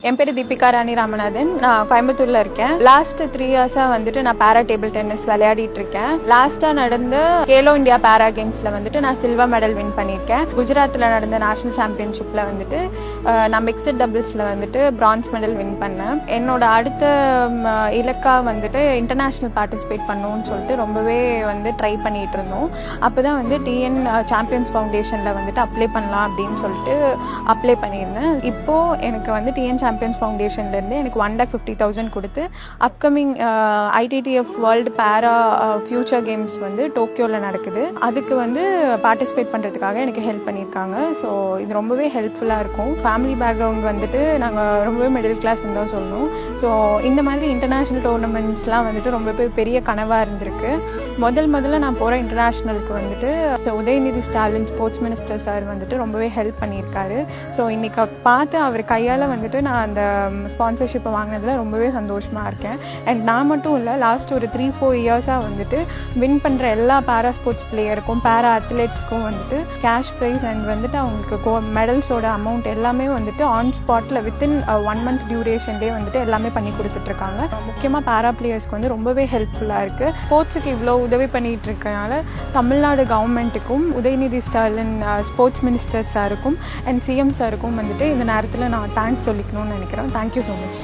என் பேர் தீபிகா ராணி ராமநாதன். நான் கோயம்புத்தூர்ல இருக்கேன். லாஸ்ட் 3 இயர்ஸா வந்துட்டு நான் பேரா டேபிள் டென்னிஸ் விளையாடிட்டு இருக்கேன். லாஸ்டா நடந்த கேலோ இந்தியா பேரா கேம்ஸ்ல வந்துட்டு நான் சில்வர் மெடல் வின் பண்ணியிருக்கேன். குஜராத்தில் நடந்த நேஷனல் சாம்பியன்ஷிப்ல வந்துட்டு நான் மிக்சட் டபுள்ஸ்ல வந்துட்டு பிரான்ஸ் மெடல் வின் பண்ணேன். என்னோட அடுத்த இலக்கா வந்துட்டு இன்டர்நேஷ்னல் பார்ட்டிசிபேட் பண்ணணும்னு சொல்லிட்டு ரொம்பவே வந்து ட்ரை பண்ணிட்டு இருந்தோம். அப்போதான் வந்து டிஎன் சாம்பியன்ஸ் ஃபவுண்டேஷன்ல வந்துட்டு அப்ளை பண்ணலாம் அப்படின்னு சொல்லிட்டு அப்ளை பண்ணியிருந்தேன். இப்போ எனக்கு வந்து டிஎன் சாம்பியன்ஸ் ஃபவுண்டேஷன்லேருந்து எனக்கு 1,50,000 கொடுத்து அப்கமிங் ITTF வேர்ல்டு பேரா ஃபியூச்சர் கேம்ஸ் வந்து டோக்கியோவில் நடக்குது. அதுக்கு வந்து பார்ட்டிசிபேட் பண்ணுறதுக்காக எனக்கு ஹெல்ப் பண்ணியிருக்காங்க. ஸோ இது ரொம்பவே ஹெல்ப்ஃபுல்லாக இருக்கும். ஃபேமிலி பேக்ரவுண்ட் வந்துட்டு நாங்கள் ரொம்பவே மிடில் கிளாஸ்ன்னு தான் சொல்லணும். ஸோ இந்த மாதிரி இன்டர்நேஷ்னல் டோர்னமெண்ட்ஸ்லாம் வந்துட்டு ரொம்பவே பெரிய கனவாக இருந்திருக்கு. முதல்ல நான் போகிற இன்டர்நேஷ்னலுக்கு வந்துட்டு Udhayanidhi Stalin sports minister sir வந்துட்டு ரொம்பவே ஹெல்ப் பண்ணியிருக்காரு. ஸோ இன்றைக்கி பார்த்து அவர் கையால் வந்துட்டு நான் அந்த ஸ்பான்சர்ஷிப்பை வாங்கினதில் ரொம்பவே சந்தோஷமாக இருக்கேன். அண்ட் நான் மட்டும் இல்லை, லாஸ்ட் ஒரு 3-4 இயர்ஸாக வந்துட்டு வின் பண்ணுற எல்லா பேரா ஸ்போர்ட்ஸ் பிளேயருக்கும் பேரா அத்லெட்ஸ்க்கும் வந்துட்டு கேஷ் ப்ரைஸ் அண்ட் வந்துட்டு அவங்களுக்கு மெடல்ஸோட அமௌண்ட் எல்லாமே வந்துட்டு ஆன் ஸ்பாட்டில் வித்தின் 1 மந்த் டியூரேஷன்லேயே வந்துட்டு எல்லாமே பண்ணி கொடுத்துட்ருக்காங்க. முக்கியமாக பேரா பிளேயர்ஸ்க்கு வந்து ரொம்பவே ஹெல்ப்ஃபுல்லாக இருக்குது. ஸ்போர்ட்ஸுக்கு இவ்வளோ உதவி பண்ணிகிட்டு இருக்கனால தமிழ்நாடு கவர்மெண்ட்டுக்கும் உதயநிதி ஸ்டாலின் ஸ்போர்ட்ஸ் மினிஸ்டர் சாருக்கும் அண்ட் சிஎம் சாருக்கும் வந்துட்டு இந்த நேரத்தில் நான் தேங்க்ஸ் சொல்லிக்கணும்னு நினைக்கிறேன். Thank you so much.